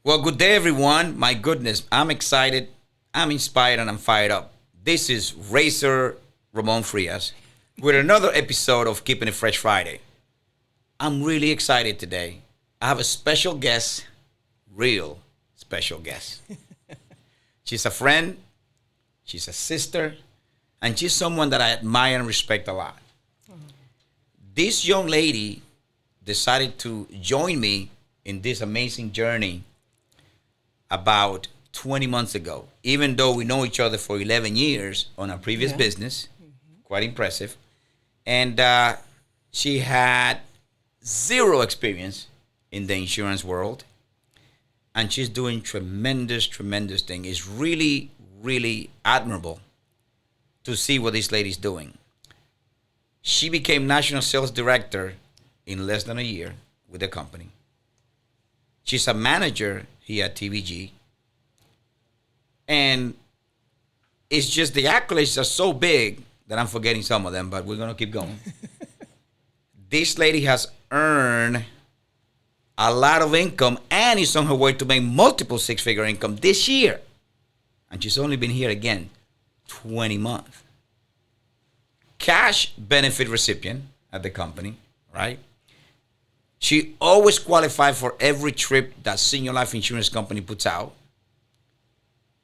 Well, good day, everyone. My goodness, I'm excited, I'm inspired, and I'm fired up. This is Racer Ramon Frias with another episode of Keeping It Fresh Friday. I'm really excited today. I have a special guest, real special guest. She's a friend, she's a sister, and she's someone that I admire and respect a lot. This young lady decided to join me in this amazing journey about 20 months ago, even though we know each other for 11 years on our previous business. Quite impressive. And she had zero experience in the insurance world. And she's doing tremendous things. It's really, really admirable to see what this lady's doing. She became national sales director in less than a year with the company. She's a manager here at TVG. And it's just the accolades are so big that I'm forgetting some of them, but we're going to keep going. This lady has earned a lot of income and is on her way to make multiple six-figure income this year. And she's only been here again 20 months. Cash benefit recipient at the company, right? She always qualified for every trip that Senior Life Insurance Company puts out.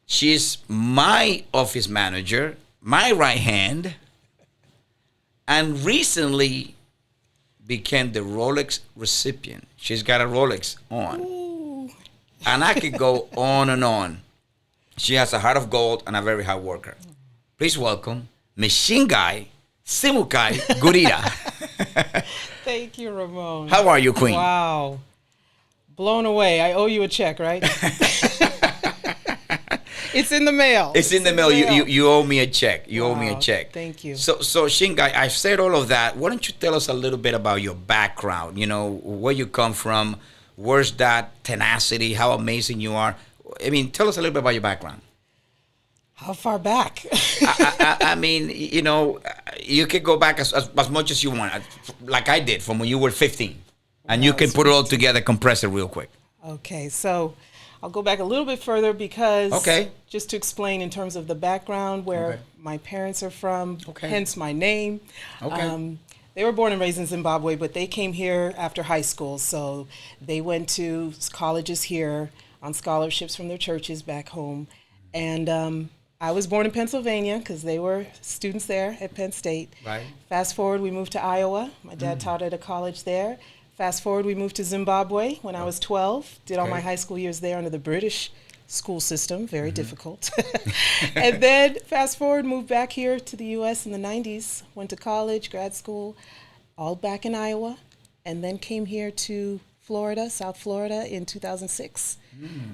She's my office manager, my right hand, and recently became the Rolex recipient. She's got a Rolex on. Ooh. And I could go on and on. She has a heart of gold and a very hard worker. Please welcome Miss Shingai Gurira. Thank you, Ramon. How are you, Queen? Wow. Blown away. I owe you a check, right? It's in the mail. It's in the mail. You owe me a check. You owe me a check. Thank you. So Shingai, I've said all of that. Why don't you tell us a little bit about your background? You know, where you come from, where's that tenacity, how amazing you are. I mean, tell us a little bit about your background. How far back? I mean, you know, you can go back as much as you want, like I did from when you were 15. And you can put it all together, compress it real quick. Okay, so I'll go back a little bit further because just to explain in terms of the background where my parents are from, hence my name. They were born and raised in Zimbabwe, but they came here after high school. So they went to colleges here on scholarships from their churches back home. And I was born in Pennsylvania because they were students there at Penn State. Right. Fast forward, we moved to Iowa. My dad taught at a college there. Fast forward, we moved to Zimbabwe when I was 12. Did all my high school years there under the British school system. Very difficult. And then fast forward, moved back here to the U.S. in the 90s. Went to college, grad school, all back in Iowa. And then came here to Florida, South Florida in 2006.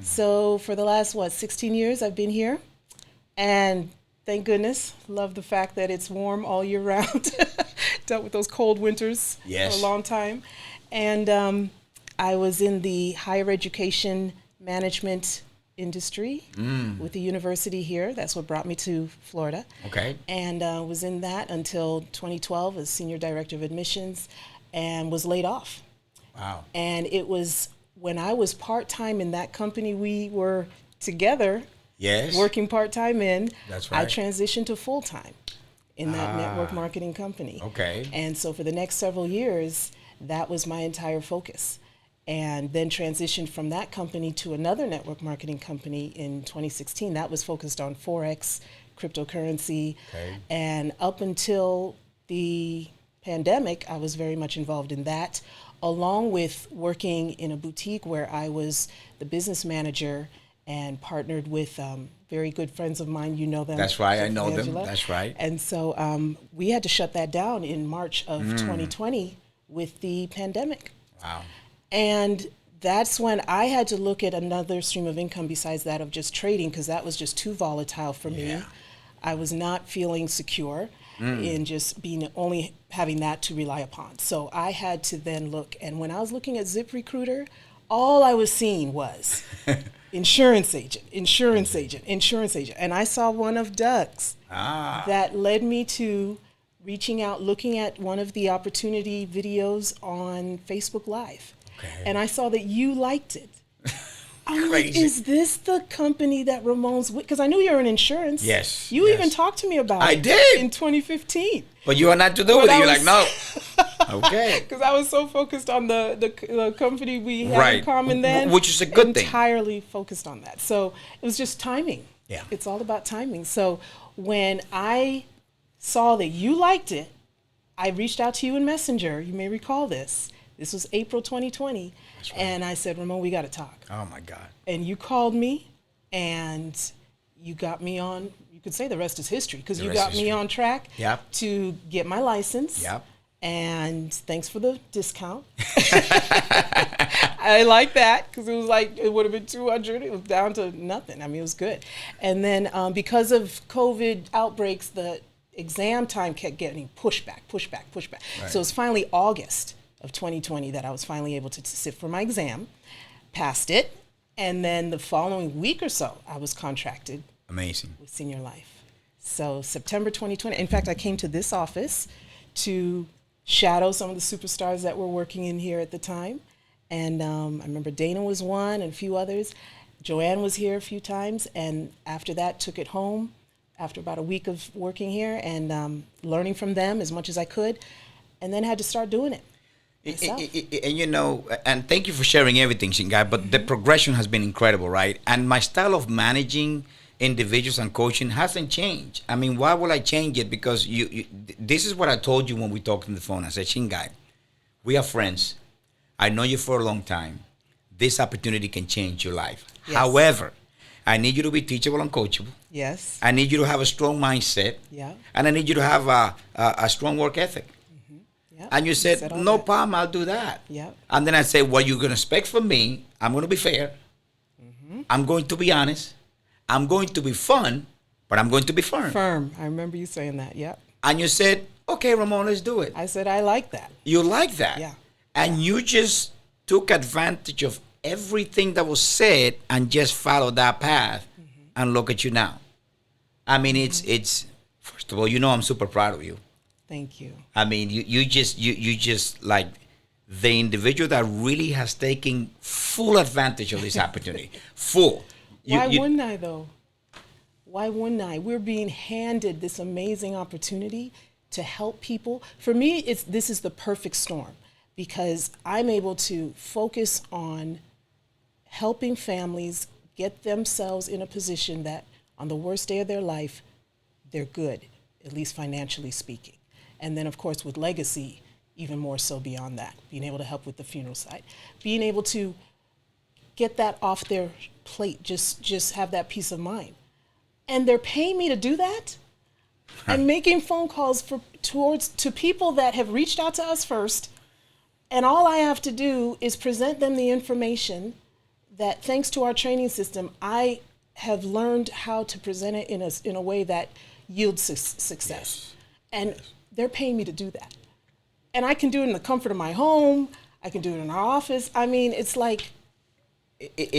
So for the last, 16 years I've been here. And thank goodness, love the fact that it's warm all year round. Dealt with those cold winters for a long time. And I was in the higher education management industry with the university here. That's what brought me to Florida. And was in that until 2012 as senior director of admissions and was laid off. Wow. And it was when I was part-time in that company, we were together working part-time in. That's right. I transitioned to full-time in that network marketing company. And so for the next several years, that was my entire focus. And then transitioned from that company to another network marketing company in 2016. That was focused on Forex, cryptocurrency. And up until the pandemic, I was very much involved in that, along with working in a boutique where I was the business manager and partnered with very good friends of mine. You know them. That's right. I know them. That's right. And so we had to shut that down in March of 2020 with the pandemic. Wow. And that's when I had to look at another stream of income besides that of just trading, because that was just too volatile for me. I was not feeling secure in just being only having that to rely upon. So I had to then look. And when I was looking at ZipRecruiter, all I was seeing was insurance agent. And I saw one of Doug's that led me to reaching out, looking at one of the opportunity videos on Facebook Live. And I saw that you liked it. I'm like, Crazy. is this the company that Ramon's with? Because I knew you were in insurance. Yes, You yes. even talked to me about I it. did. In 2015. But you are not to do But with it. I You're was- like, no. Okay. Because I was so focused on the company we had in Right. common then. Which is a good thing. Entirely focused on that. So it was just timing. Yeah. It's all about timing. So when I saw that you liked it, I reached out to you in Messenger. You may recall this. This was April 2020. That's right. And I said, Ramon, we got to talk. Oh my God. And you called me and you got me on, you could say the rest is history, because The you rest got is me history. on track Yep. to get my license. Yep. And thanks for the discount. I like that because it was like, it would have been 200. It was down to nothing. I mean, it was good. And then because of COVID outbreaks, the exam time kept getting pushed back. Right. So it was finally August of 2020 that I was finally able to sit for my exam, passed it. And then the following week or so, I was contracted Amazing. with Senior Life. So September 2020. In fact, I came to this office to shadow some of the superstars that were working in here at the time. And I remember Dana was one and a few others. Joanne was here a few times. And after that, took it home after about a week of working here and learning from them as much as I could. And then had to start doing it myself. And you know, and thank you for sharing everything, Shingai, but the progression has been incredible, right? And my style of managing individuals and coaching hasn't changed. I mean, why would I change it? Because this is what I told you when we talked on the phone. I said, Shingai, we are friends. I know you for a long time. This opportunity can change your life. Yes. However, I need you to be teachable and coachable. Yes. I need you to have a strong mindset. Yeah. And I need you to have a strong work ethic. Yep. And you said, all no that. problem, I'll do that. Yep. And then I said, what you're going to expect from me, I'm going to be fair. I'm going to be honest. I'm going to be fun, but I'm going to be firm. Firm. I remember you saying that. Yep. And you said, okay, Ramon, let's do it. I said, I like that. You like that. Yeah. And you just took advantage of everything that was said and just followed that path. And look at you now. I mean, it's first of all, you know I'm super proud of you. Thank you. I mean, you just like the individual that really has taken full advantage of this opportunity. Full. Why wouldn't I, though? Why wouldn't I? We're being handed this amazing opportunity to help people. For me, this is the perfect storm because I'm able to focus on helping families get themselves in a position that on the worst day of their life, they're good, at least financially speaking. And then, of course, with legacy, even more so beyond that, being able to help with the funeral side, being able to get that off their plate, just have that peace of mind. And they're paying me to do that and making phone calls to people that have reached out to us first. And all I have to do is present them the information that, thanks to our training system, I have learned how to present it in a way that yields success. Yes. And they're paying me to do that. And I can do it in the comfort of my home. I can do it in our office. I mean, it's like,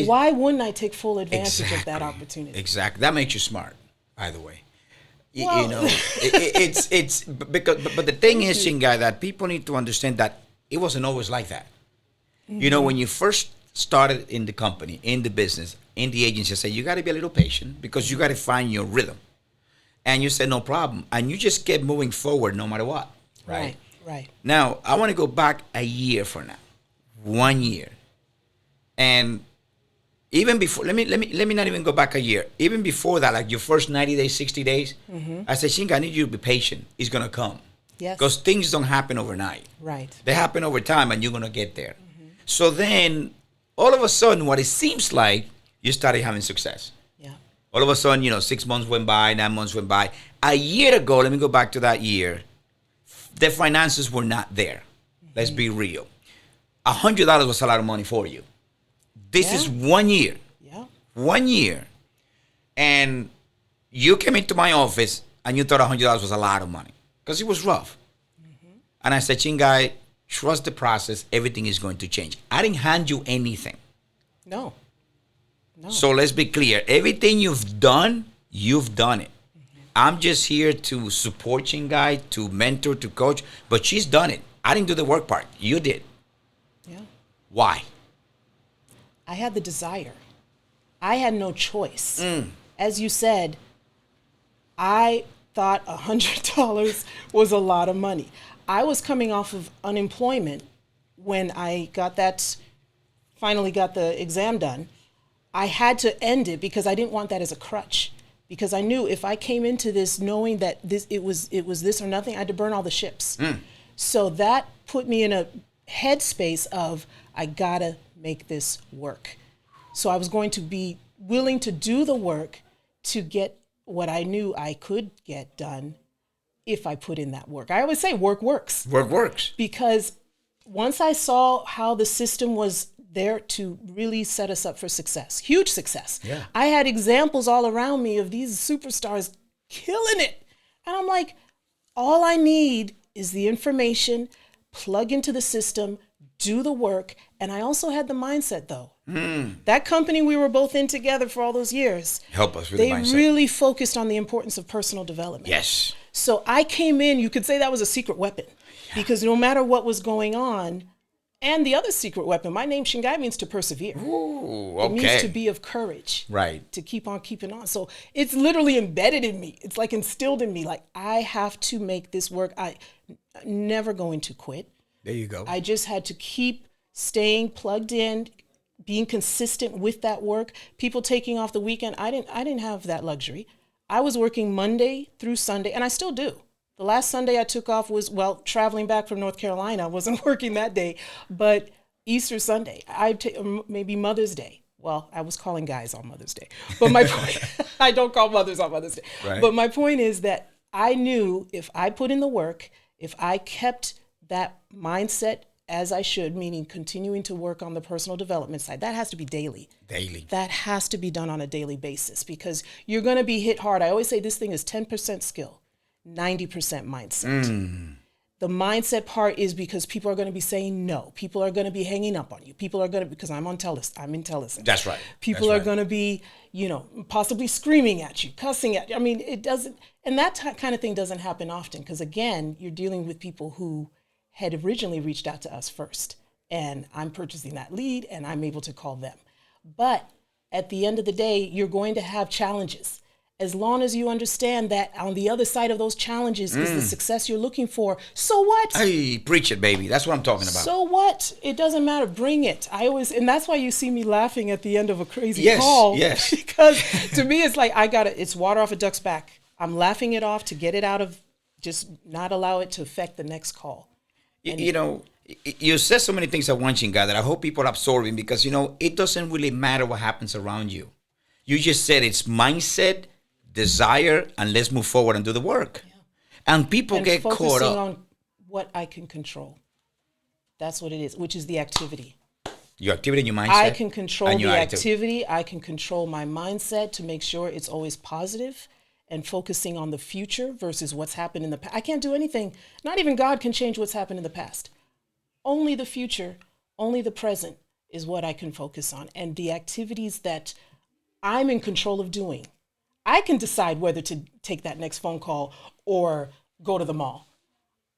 why wouldn't I take full advantage of that opportunity? Exactly. That makes you smart, by the way. Well, You know, it's because, but the thing is, Shingai, that people need to understand that it wasn't always like that. You know, when you first started in the company, in the business, in the agency, I said, you got to be a little patient because you got to find your rhythm. And you said, no problem. And you just kept moving forward no matter what. Right. Right. Now, I want to go back a year for now. 1 year. And even before, let me not even go back a year. Even before that, like your first 90 days, 60 days, I said, Shinga, I need you to be patient. It's going to come. Yes. Because things don't happen overnight. Right. They happen over time and you're going to get there. So then, all of a sudden, what it seems like, you started having success. Yeah. All of a sudden, 6 months went by, 9 months went by. A year ago, let me go back to that year, the finances were not there. Let's be real. $100 was a lot of money for you. This is 1 year. Yeah. 1 year. And you came into my office and you thought $100 was a lot of money because it was rough. And I said, Chingai, trust the process. Everything is going to change. I didn't hand you anything. No. So let's be clear. Everything you've done it. I'm just here to support Chingai, to mentor, to coach, but she's done it. I didn't do the work part. You did. Yeah. Why? I had the desire. I had no choice. As you said, I thought $100 was a lot of money. I was coming off of unemployment when I finally got the exam done. I had to end it because I didn't want that as a crutch. Because I knew if I came into this knowing that it was this or nothing, I had to burn all the ships. So that put me in a headspace of, I gotta make this work. So I was going to be willing to do the work to get what I knew I could get done if I put in that work. I always say work works. Work works. Because once I saw how the system was there to really set us up for success, huge success. Yeah. I had examples all around me of these superstars killing it. And I'm like, all I need is the information, plug into the system, do the work. And I also had the mindset though. That company we were both in together for all those years, help us with the mindset. They really focused on the importance of personal development. Yes. So I came in, you could say that was a secret weapon, because no matter what was going on, and the other secret weapon, my name Shingai means to persevere. Ooh, okay. It means to be of courage. Right. To keep on keeping on. So it's literally embedded in me. It's like instilled in me. Like, I have to make this work. I'm never going to quit. There you go. I just had to keep staying plugged in, being consistent with that work. People taking off the weekend, I didn't have that luxury. I was working Monday through Sunday, and I still do. The last Sunday I took off was, traveling back from North Carolina. I wasn't working that day, but Easter Sunday, maybe Mother's Day. Well, I was calling guys on Mother's Day, but my point, I don't call mothers on Mother's Day. Right. But my point is that I knew if I put in the work, if I kept that mindset as I should, meaning continuing to work on the personal development side, that has to be daily. Daily. That has to be done on a daily basis, because you're going to be hit hard. I always say this thing is 10% skill, 90% mindset. The mindset part is because people are going to be saying no. People are going to be hanging up on you. People are going to, because I'm in Telus. That's right. People are going to be, possibly screaming at you, cussing at you. I mean, it doesn't, and that kind of thing doesn't happen often, because again, you're dealing with people who had originally reached out to us first, and I'm purchasing that lead and I'm able to call them. But at the end of the day, you're going to have challenges. As long as you understand that on the other side of those challenges is the success you're looking for, so what? Hey, preach it, baby. That's what I'm talking about. So what? It doesn't matter. Bring it. And that's why you see me laughing at the end of a crazy call. Yes. Because to me, it's like, it's water off a duck's back. I'm laughing it off to get it out of, just not allow it to affect the next call. You said so many things at once, Shingai, that I hope people are absorbing, because, it doesn't really matter what happens around you. You just said it's mindset, desire, and let's move forward and do the work. Yeah. And people get caught up. Focusing on what I can control. That's what it is, which is the activity. Your activity and your mindset. I can control the activity. I can control my mindset to make sure it's always positive, and focusing on the future versus what's happened in the past. I can't do anything. Not even God can change what's happened in the past. Only the future, only the present is what I can focus on. And the activities that I'm in control of doing, I can decide whether to take that next phone call or go to the mall.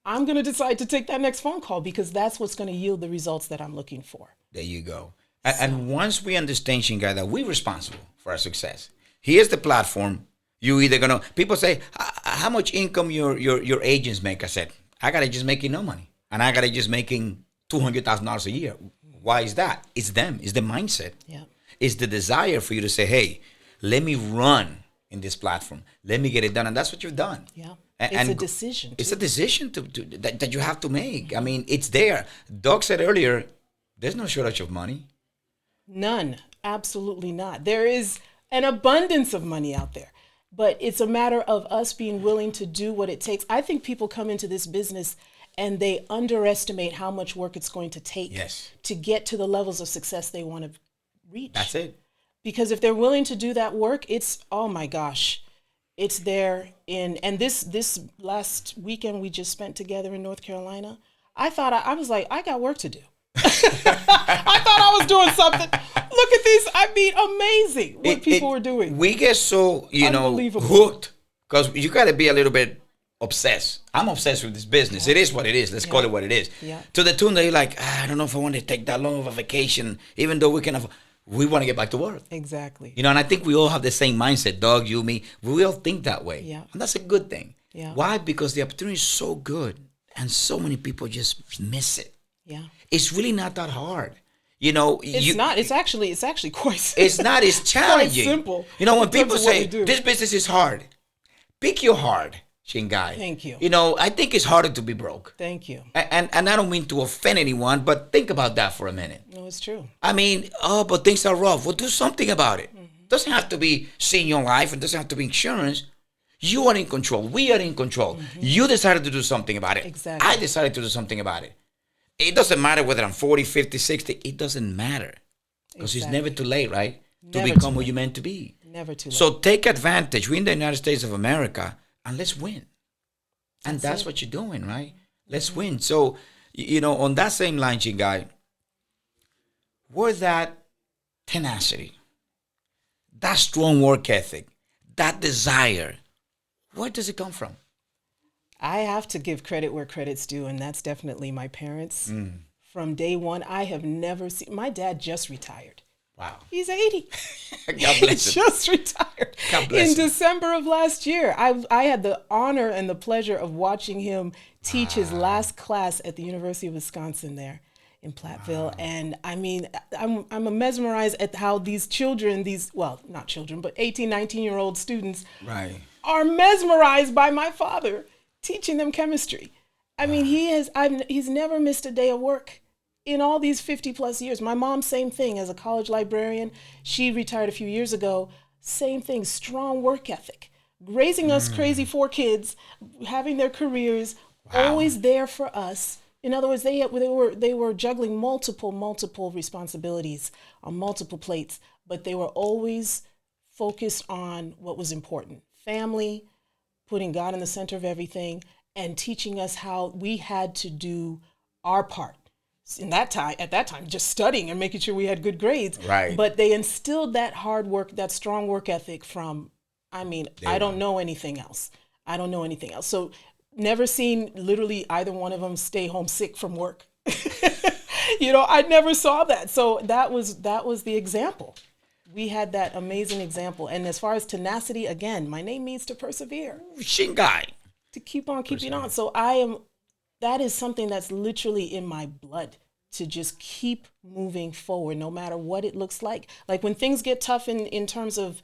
I'm going to decide to take that next phone call, because that's what's going to yield the results that I'm looking for. There you go. And once we understand, Shingai, that we're responsible for our success, here's the platform. You either going to, people say, how much income your agents make? I said, I got to just making no money. And I got to just making $200,000 a year. Why is that? It's them. It's the mindset. Yeah. It's the desire for you to say, hey, let me run in this platform. Let me get it done. And that's what you've done. Yeah. It's a decision. It's a decision that you have to make. I mean, it's there. Doug said earlier, there's no shortage of money. None. Absolutely not. There is an abundance of money out there. But it's a matter of us being willing to do what it takes. I think people come into this business and they underestimate how much work it's going to take to get to the levels of success they want to reach. That's it. Because if they're willing to do that work, it's, oh my gosh, it's there and this last weekend we just spent together in North Carolina, I thought, I was like, I got work to do. I thought I was doing something. Look at these. I mean, amazing what people were doing. We get so, hooked, because you got to be a little bit obsessed. I'm obsessed with this business. It is what it is. Let's call it what it is. Yeah. To the tune that you're like, I don't know if I want to take that long of a vacation, even though we can have. we want to get back to work. Exactly. You know, and I think we all have the same mindset, Doug, you, me. We all think that way. Yeah. And that's a good thing. Yeah. Why? Because the opportunity is so good and so many people just miss it. Yeah. It's really not that hard. You know, It's not. It's actually quite simple. It's not. It's challenging. Quite simple. You know, when in terms people of what say we do. this business is hard, pick your hard, Shingai. Thank you. You know, I think it's harder to be broke. Thank you. And I don't mean to offend anyone, but think about that for a minute. No, it's true. I mean, oh, but things are rough. Well, do something about it. Mm-hmm. Doesn't have to be senior life. It doesn't have to be insurance. You are in control. We are in control. Mm-hmm. You decided to do something about it. Exactly. I decided to do something about it. It doesn't matter whether I'm 40, 50, 60. It doesn't matter. Because it's never too late, right? To become what you're meant to be. Never too late. So take advantage. We're in the United States of America, and let's win. And that's what you're doing, right? Let's win. So, you know, on that same line, Shingai, where that tenacity, that strong work ethic, that desire, where does it come from? I have to give credit where credit's due, and that's definitely my parents. From day one, I have never seen, my dad just retired. Wow. He's 80. God bless him. Just retired. God bless in him. December of last year. I had the honor and the pleasure of watching him teach his last class at the University of Wisconsin there in Platteville. And I mean, I'm mesmerized at how these children, not children, but 18, 19-year-old students are mesmerized by my father teaching them chemistry. I mean, he's never missed a day of work in all these 50 plus years. My mom, same thing, as a college librarian. She retired a few years ago. Same thing, strong work ethic. Raising us crazy 4 kids, having their careers, always there for us. In other words, they were juggling multiple responsibilities on multiple plates, but they were always focused on what was important. Family, putting God in the center of everything, and teaching us how we had to do our part. At that time, just studying and making sure we had good grades. Right. But they instilled that hard work, that strong work ethic from, I don't know anything else. I don't know anything else. So never seen literally either one of them stay home sick from work. You know, I never saw that. So that was the example. We had that amazing example. And as far as tenacity, again, my name means to persevere. Shingai. To keep on keeping on. So that is something that's literally in my blood, to just keep moving forward no matter what it looks like. Like when things get tough in terms of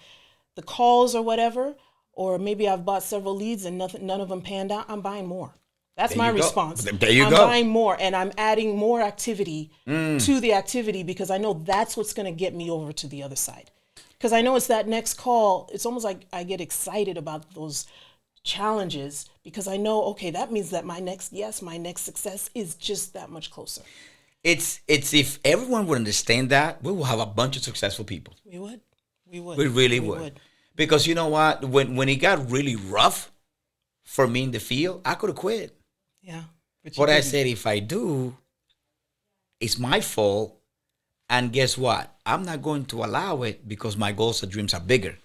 the calls or whatever, or maybe I've bought several leads and none of them panned out, I'm buying more. That's my response. There you go. I'm buying more, and I'm adding more activity to the activity, because I know that's what's going to get me over to the other side. Because I know it's that next call. It's almost like I get excited about those challenges, because I know, okay, that means that my next success is just that much closer. It's if everyone would understand that, we will have a bunch of successful people. We would. We really would. Because you know what? When it got really rough for me in the field, I could have quit. Yeah. But I said, if I do, it's my fault. And guess what? I'm not going to allow it, because my goals and dreams are bigger.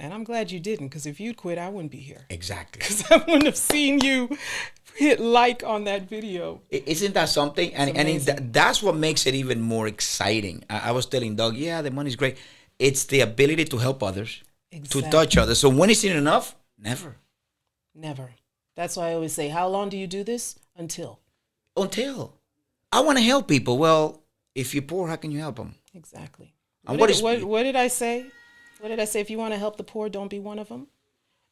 And I'm glad you didn't, because if you'd quit, I wouldn't be here. Exactly. Because I wouldn't have seen you hit like on that video. Isn't that something? And that's what makes it even more exciting. I was telling Doug, yeah, the money's great. It's the ability to help others, to touch others. So when is it enough? Never. Never. That's why I always say, how long do you do this? Until. I want to help people. Well, if you're poor, how can you help them? Exactly. And what did I say? What did I say? If you want to help the poor, don't be one of them.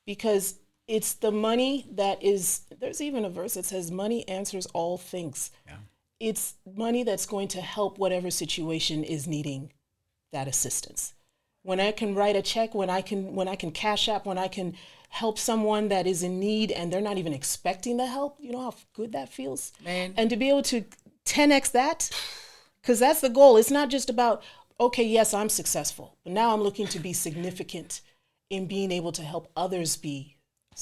Because it's the money that is, there's even a verse that says money answers all things. Yeah. It's money that's going to help whatever situation is needing that assistance. When I can write a check, when I can cash app, when I can help someone that is in need and they're not even expecting the help, you know how good that feels? Man. And to be able to 10x that, because that's the goal. It's not just about, okay, yes, I'm successful, but now I'm looking to be significant in being able to help others be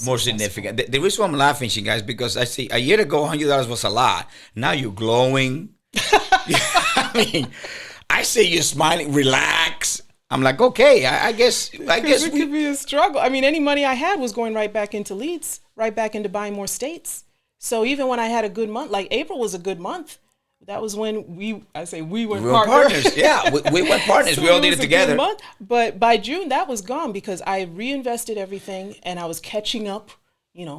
more significant. The reason why I'm laughing, guys, because I see a year ago, $100 was a lot. Now you're glowing. I mean, I see you smiling, relax. I'm like, okay, I guess it could be a struggle. I mean, any money I had was going right back into leads, right back into buying more states. So even when I had a good month, like April was a good month, That was when we went We were partner. partners. Yeah, we were partners. So We all it did was it a good together. month. But by June, that was gone because I reinvested everything and I was catching up,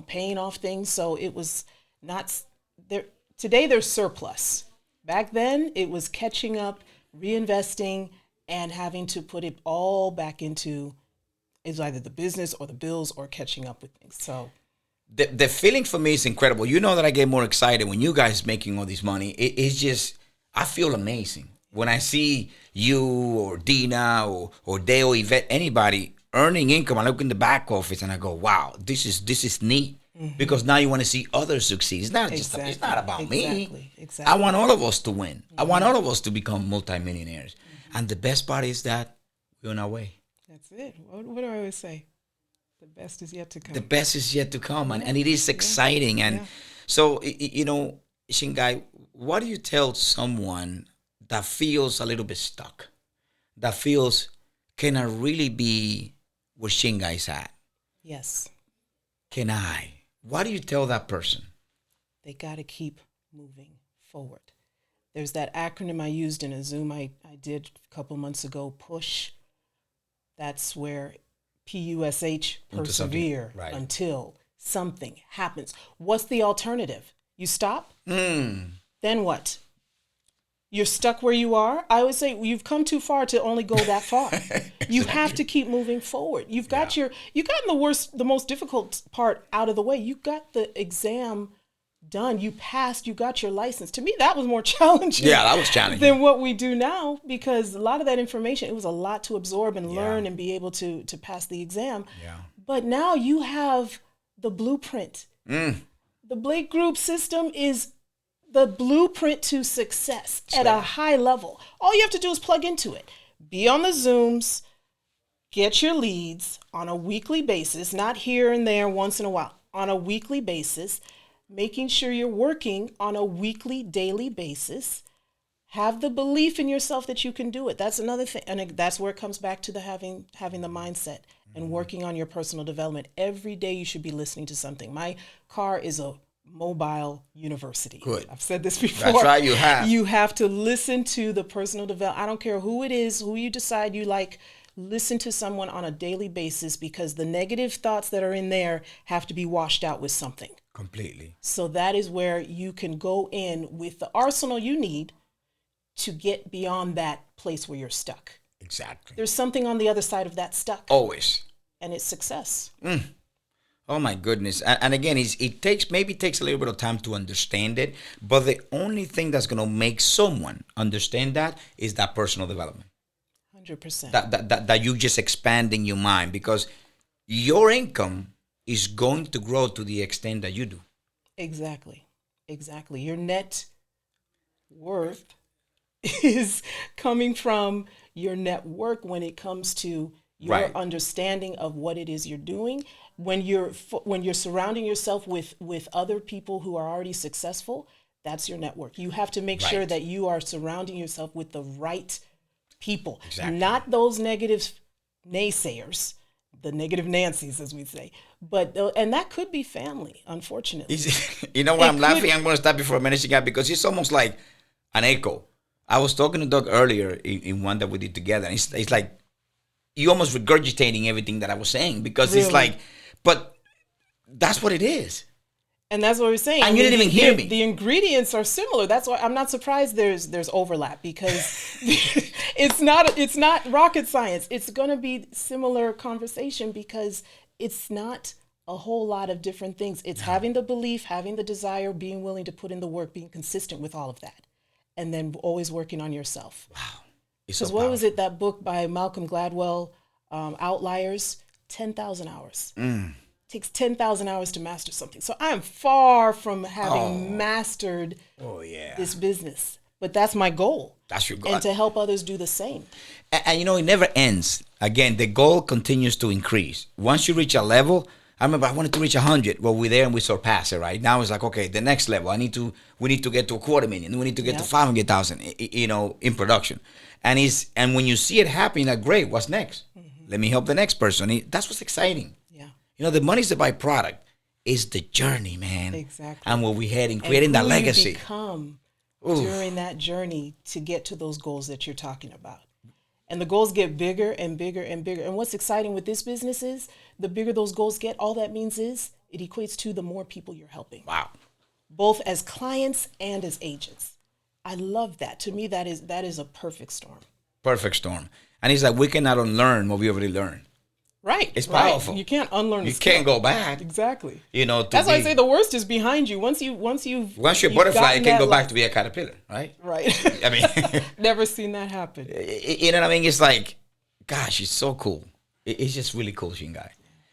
paying off things. So it was not there. Today, there's surplus. Back then, it was catching up, reinvesting, and having to put it all back into is either the business or the bills or catching up with things. So The feeling for me is incredible. You know that I get more excited when you guys making all this money. It's just, I feel amazing when I see you or Dina or Deo, Yvette, anybody earning income. I look in the back office and I go, wow, this is neat. Because now you want to see others succeed. It's not just it's not about me. Exactly. I want all of us to win. I want all of us to become multimillionaires. And the best part is that we're on our way. That's it. What do I always say? The best is yet to come. The best is yet to come, and it is exciting. And so, Shingai, what do you tell someone that feels a little bit stuck, that feels, can I really be where Shingai's at? Yes. Can I? What do you tell that person? They got to keep moving forward. There's that acronym I used in a Zoom I did a couple months ago, PUSH. That's where PUSH, persevere until something happens. What's the alternative? You stop? Then what? You're stuck where you are? I would say you've come too far to only go that far. You have to keep moving forward. You've got the most difficult part out of the way. You got the exam done. You passed. You got your license. To me, that was more challenging. Yeah, that was challenging than what we do now, because a lot of that information, it was a lot to absorb and learn and be able to pass the exam. Yeah. But now you have the blueprint. The Blake Group system is the blueprint to success at a high level. All you have to do is plug into it. Be on the Zooms, get your leads on a weekly basis, not here and there once in a while, on a weekly basis, making sure you're working on a weekly, daily basis. Have the belief in yourself that you can do it. That's another thing. And that's where it comes back to the having the mindset and working on your personal development. Every day you should be listening to something. My car is a mobile university. Good. I've said this before. That's right, you have. You have to listen to the personal development. I don't care who it is, who you decide you like. Listen to someone on a daily basis, because the negative thoughts that are in there have to be washed out with something. Completely. So that is where you can go in with the arsenal you need to get beyond that place where you're stuck. Exactly. There's something on the other side of that stuck. Always. And it's success. Oh my goodness. And again, it takes a little bit of time to understand it, but the only thing that's going to make someone understand that is that personal development. 100%. That you just expanding your mind, because your income is going to grow to the extent that you do. Exactly. Your net worth is coming from your network when it comes to your understanding of what it is you're doing. When you're surrounding yourself with other people who are already successful, that's your network. You have to make sure that you are surrounding yourself with the right people, not those negative naysayers, the negative Nancys, as we say. But and that could be family, unfortunately. You know what? I'm laughing. I'm going to stop you for a minute, Shingai, because it's almost like an echo. I was talking to Doug earlier in one that we did together, and it's like you almost regurgitating everything that I was saying, because it's like, but that's what it is. And that's what we're saying. And you didn't even hear me. The ingredients are similar. That's why I'm not surprised there's overlap, because it's not rocket science. It's going to be similar conversation, because it's not a whole lot of different things. It's having the belief, having the desire, being willing to put in the work, being consistent with all of that, and then always working on yourself. Wow. Because what was it, that book by Malcolm Gladwell, Outliers? 10,000 hours. Takes 10,000 hours to master something. So I'm far from having mastered this business. But that's my goal. That's your goal. And to help others do the same. And it never ends. Again, the goal continues to increase. Once you reach a level, I remember I wanted to reach 100. Well, we're there and we surpass it, right? Now it's like, okay, the next level, we need to get to 250,000. We need to get to 500,000, in production. And when you see it happening, like, great, what's next? Let me help the next person. That's what's exciting. The money's the byproduct. It's the journey, man. Exactly. And where we head in creating that legacy. You become during that journey to get to those goals that you're talking about. And the goals get bigger and bigger and bigger. And what's exciting with this business is the bigger those goals get, all that means is it equates to the more people you're helping. Wow. Both as clients and as agents. I love that. To me, that is a perfect storm. Perfect storm. And it's like we cannot unlearn what we already learned. Right. It's powerful. You can't unlearn. You can't go back. Exactly. That's why I say the worst is behind you. Once you're a butterfly, you can go back to be a caterpillar, right? Right. I mean, never seen that happen. You know what I mean? It's like, gosh, it's so cool. It's just really cool, Shingai.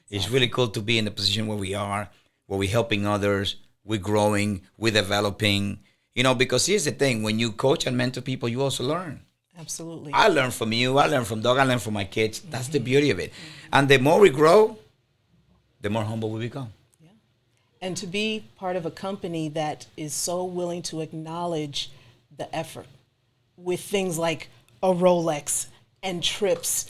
It's really cool to be in the position where we are, where we're helping others, we're growing, we're developing. Because here's the thing: when you coach and mentor people, you also learn. Absolutely. I learn from you. I learn from Doug. I learn from my kids. That's the beauty of it. And the more we grow, the more humble we become. Yeah. And to be part of a company that is so willing to acknowledge the effort with things like a Rolex and trips,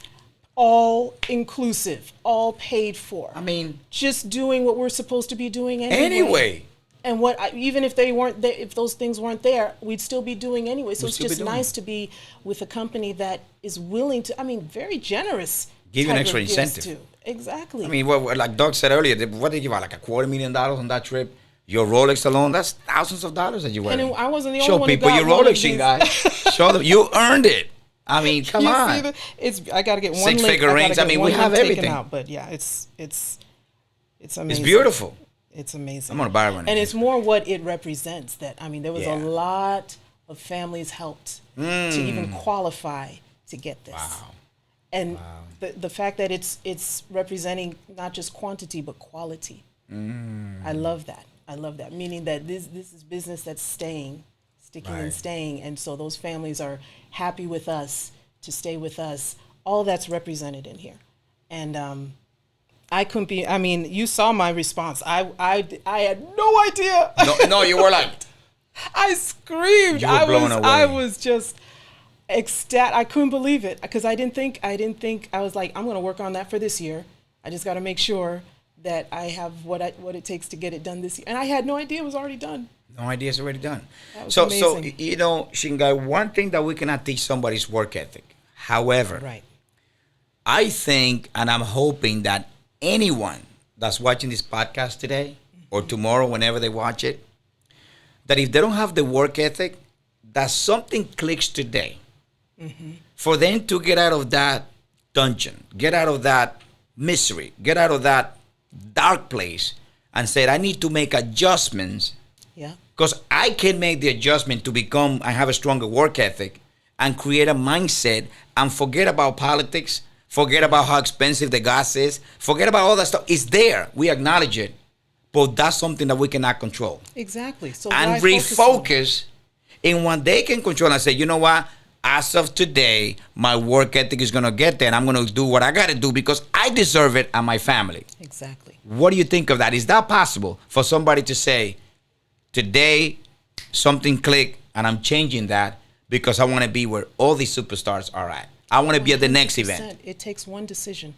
all inclusive, all paid for. I mean, just doing what we're supposed to be doing anyway. And even if they weren't there, if those things weren't there, we'd still be doing anyway. So it's just nice to be with a company that is willing to, very generous. Give you an extra incentive. Too. Exactly. I mean, like Doug said earlier, what did they give out, like $250,000 on that trip? Your Rolex alone, that's thousands of dollars that you wear. And I wasn't the only Show one people who your got Rolex, guys. Show them you earned it. I mean, come on. I got to get one six-figure rings. I mean, we have everything. Out, but yeah, it's amazing. It's beautiful. It's amazing. I'm gonna buy one. And it's more what it represents. That there was a lot of families helped to even qualify to get this. Wow. And the fact that it's representing not just quantity but quality. I love that. Meaning that this is business that's sticking and staying. And so those families are happy with us to stay with us. All that's represented in here. And I couldn't be. You saw my response. I had no idea. No, you were like. I screamed. You were blown away. I was just ecstatic. I couldn't believe it because I didn't think. I was like, I'm going to work on that for this year. I just got to make sure that I have what it takes to get it done this year. And I had no idea it was already done. No idea it's already done. That was amazing. Shingai, one thing that we cannot teach somebody is work ethic. However, I think, and I'm hoping that anyone that's watching this podcast today or tomorrow, whenever they watch it, that if they don't have the work ethic, that something clicks today for them to get out of that dungeon, get out of that misery, get out of that dark place and say, I need to make adjustments. Yeah. Because I can make the adjustment to I have a stronger work ethic and create a mindset and forget about politics. Forget about how expensive the gas is. Forget about all that stuff. It's there. We acknowledge it. But that's something that we cannot control. Exactly. So and refocus in what they can control and say, you know what? As of today, my work ethic is going to get there and I'm going to do what I got to do because I deserve it and my family. Exactly. What do you think of that? Is that possible for somebody to say, today something clicked and I'm changing that because I want to be where all these superstars are at? I want to be at the next event. It takes one decision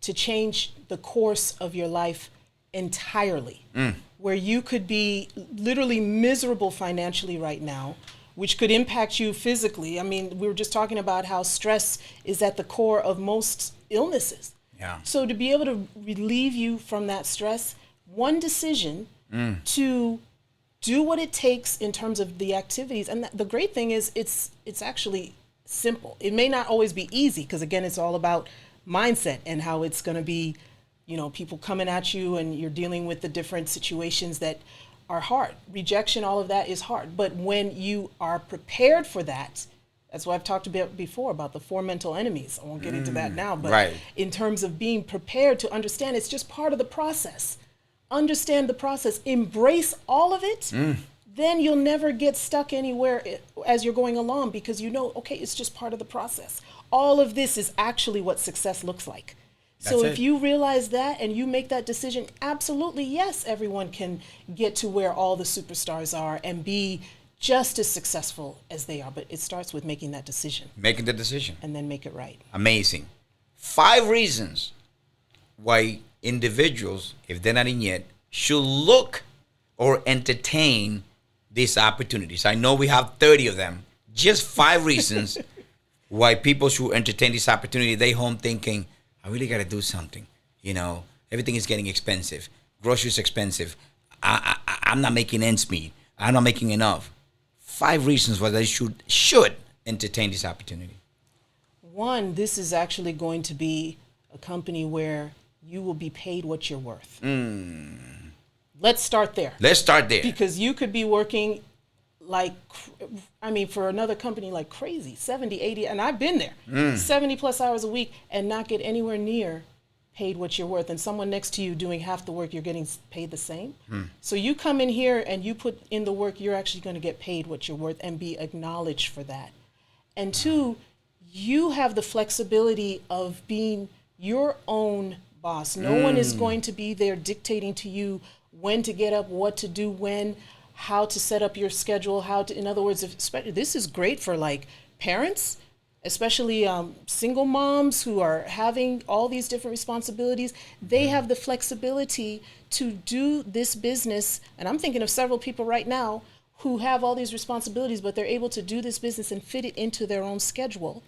to change the course of your life entirely, where you could be literally miserable financially right now, which could impact you physically. We were just talking about how stress is at the core of most illnesses. Yeah. So to be able to relieve you from that stress, one decision to do what it takes in terms of the activities. And the great thing is it's actually simple. It may not always be easy because, again, it's all about mindset and how it's going to be, people coming at you and you're dealing with the different situations that are hard. Rejection, all of that is hard. But when you are prepared for that, that's what I've talked about before, about the 4 mental enemies. I won't get into that now. But in terms of being prepared to understand it's just part of the process. Understand the process, embrace all of it, then you'll never get stuck anywhere as you're going along because okay, it's just part of the process. All of this is actually what success looks like. So if you realize that and you make that decision, absolutely, yes, everyone can get to where all the superstars are and be just as successful as they are. But it starts with making that decision. Making the decision. And then make it right. Amazing. 5 reasons why individuals, if they're not in yet, should look or entertain these opportunities? I know we have 30 of them. Just 5 reasons why people should entertain this opportunity. They home thinking, I really got to do something. You know, everything is getting expensive. Groceries expensive. I'm not making ends meet. I'm not making enough. 5 reasons why they should entertain this opportunity. One, this is actually going to be a company where you will be paid what you're worth. Let's start there. Let's start there. Because you could be working like, I mean, for another company like crazy, 70, 80, and I've been there, 70 plus hours a week and not get anywhere near paid what you're worth. And someone next to you doing half the work, you're getting paid the same. So you come in here and you put in the work, you're actually going to get paid what you're worth and be acknowledged for that. And 2, you have the flexibility of being your own boss. No one is going to be there dictating to you when to get up, what to do, when, how to set up your schedule, how to, in other words, this is great for like parents, especially single moms who are having all these different responsibilities. They have the flexibility to do this business. And I'm thinking of several people right now who have all these responsibilities, but they're able to do this business and fit it into their own schedule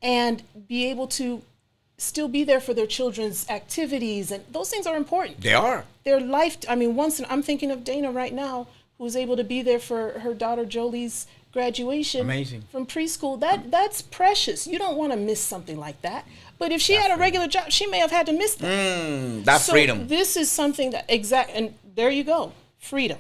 and be able to still be there for their children's activities. And those things are important. They are. Their life, I mean, I'm thinking of Dana right now, who's able to be there for her daughter Jolie's graduation. Amazing. From preschool. That's precious. You don't want to miss something like that. But if she had a regular job, she may have had to miss that. That's freedom. This is something that, and there you go, freedom.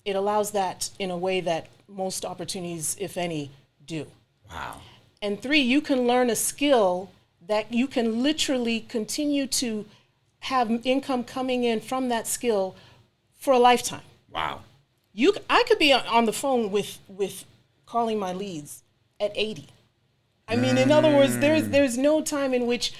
It allows that in a way that most opportunities, if any, do. Wow. And 3, you can learn a skill that you can literally continue to have income coming in from that skill for a lifetime. Wow. I could be on the phone with calling my leads at 80. I mean, in other words, there's no time in which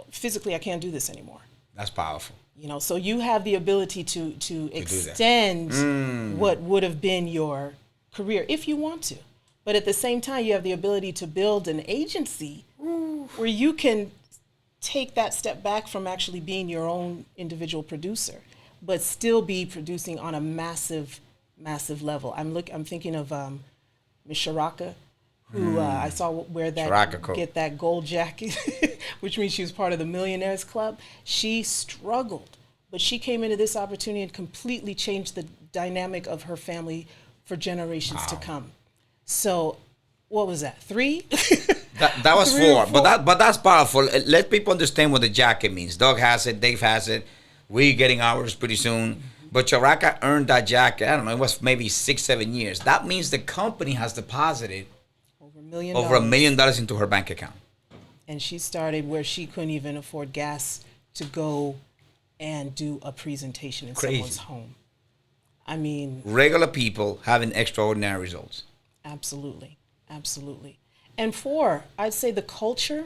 physically I can't do this anymore. That's powerful. You know, so you have the ability to extend what would have been your career if you want to. But at the same time, you have the ability to build an agency where you can take that step back from actually being your own individual producer, but still be producing on a massive, massive level. I'm thinking of Miss Sharaka, who I saw wear that, get that gold jacket, which means she was part of the Millionaires Club. She struggled, but she came into this opportunity and completely changed the dynamic of her family for generations to come. So, what was that? 3? That was 4, but that's powerful. Let people understand what the jacket means. Doug has it, Dave has it. We're getting ours pretty soon. But Charaka earned that jacket, I don't know, it was maybe 6-7 years. That means the company has deposited over $1 million into her bank account. And she started where she couldn't even afford gas to go and do a presentation in someone's home. I mean, regular people having extraordinary results. Absolutely. Absolutely. And 4, I'd say the culture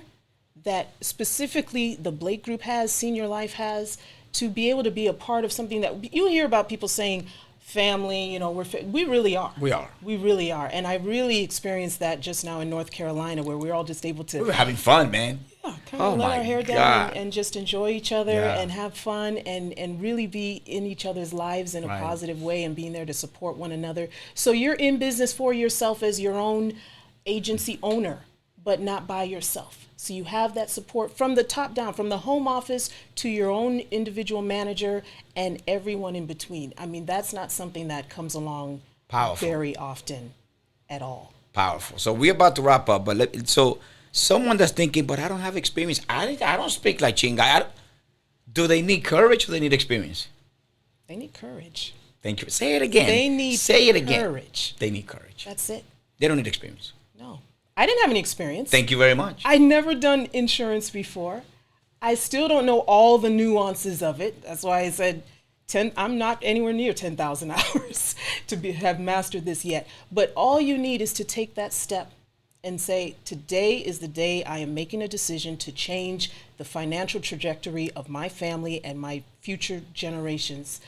that specifically the Blake Group has, Senior Life has, to be able to be a part of something that you hear about people saying, family, you know, we really are. We are. We really are. And I really experienced that just now in North Carolina, where we're all just able to. We were having fun, man. Yeah, kind of let our hair down and just enjoy each other and have fun and really be in each other's lives in a positive way and being there to support one another. So you're in business for yourself as your own agency owner, but not by yourself. So you have that support from the top down, from the home office to your own individual manager and everyone in between. I mean, that's not something that comes along very often at all. Powerful. So we're about to wrap up, but so someone that's thinking, but I don't have experience. I don't speak like Shingai. Do they need courage or they need experience? They need courage. Thank you. Say it again. They need courage. They need courage. That's it. They don't need experience. No. I didn't have any experience. Thank you very much. I'd never done insurance before. I still don't know all the nuances of it. That's why I said I'm not anywhere near 10,000 hours to have mastered this yet. But all you need is to take that step and say, today is the day I am making a decision to change the financial trajectory of my family and my future generations.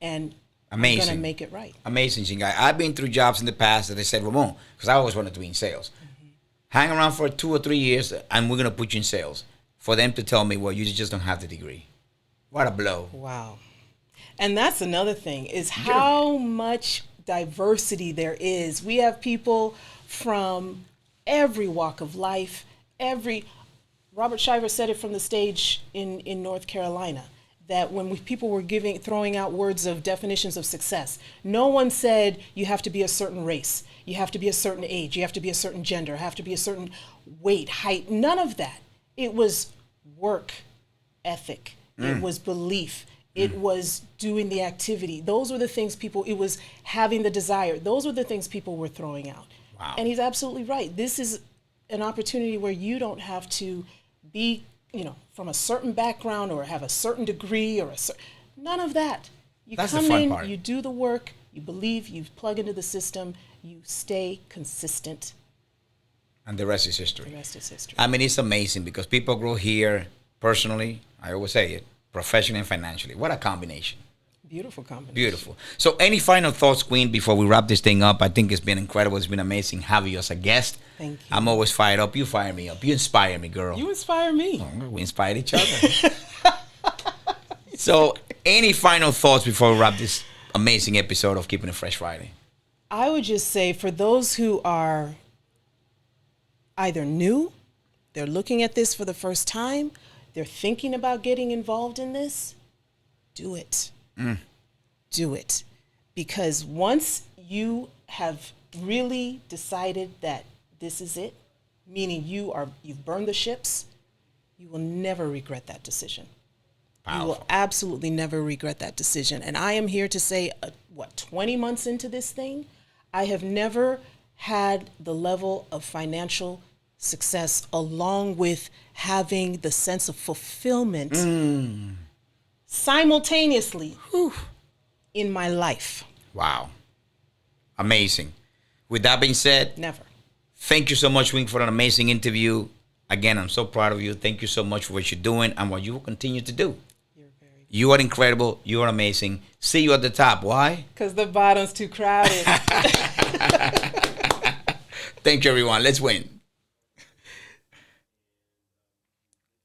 And amazing. I'm going to make it right. Amazing, Shingai. I've been through jobs in the past that I said, Ramon, because I always wanted to be in sales. Hang around for 2 or 3 years, and we're going to put you in sales. For them to tell me, well, you just don't have the degree. What a blow. Wow. And that's another thing, is how much diversity there is. We have people from every walk of life. Robert Shiver said it from the stage in North Carolina, that when people were throwing out words of definitions of success, no one said you have to be a certain race, you have to be a certain age, you have to be a certain gender, have to be a certain weight, height, none of that. It was work ethic, it was belief, it was doing the activity. Those were the things it was having the desire. Those were the things people were throwing out. Wow. And he's absolutely right. This is an opportunity where you don't have to be, from a certain background or have a certain degree or none of that. You That's come the fun in, part. you do the work, you believe, you plug into the system, you stay consistent. And the rest is history. The rest is history. I mean, it's amazing because people grow here personally, I always say it, professionally and financially. What a combination. Beautiful combination. Beautiful. So any final thoughts, Queen, before we wrap this thing up? I think it's been incredible. It's been amazing having you as a guest. Thank you. I'm always fired up. You fire me up. You inspire me, girl. You inspire me. Oh, we inspired each other. So any final thoughts before we wrap this amazing episode of Keeping It Fresh Friday? I would just say for those who are either new, they're looking at this for the first time, they're thinking about getting involved in this, do it. Do it. Because once you have really decided that this is it, meaning you've burned the ships, you will never regret that decision. Powerful. You will absolutely never regret that decision. And I am here to say, 20 months into this thing, I have never had the level of financial success along with having the sense of fulfillment simultaneously in my life. Wow. Amazing. With that being said, Never. thank you so much, Wing, for an amazing interview. Again, I'm so proud of you. Thank you so much for what you're doing and what you will continue to do. You are incredible. You are amazing. See you at the top. Why? Because the bottom's too crowded. Thank you, everyone. Let's win.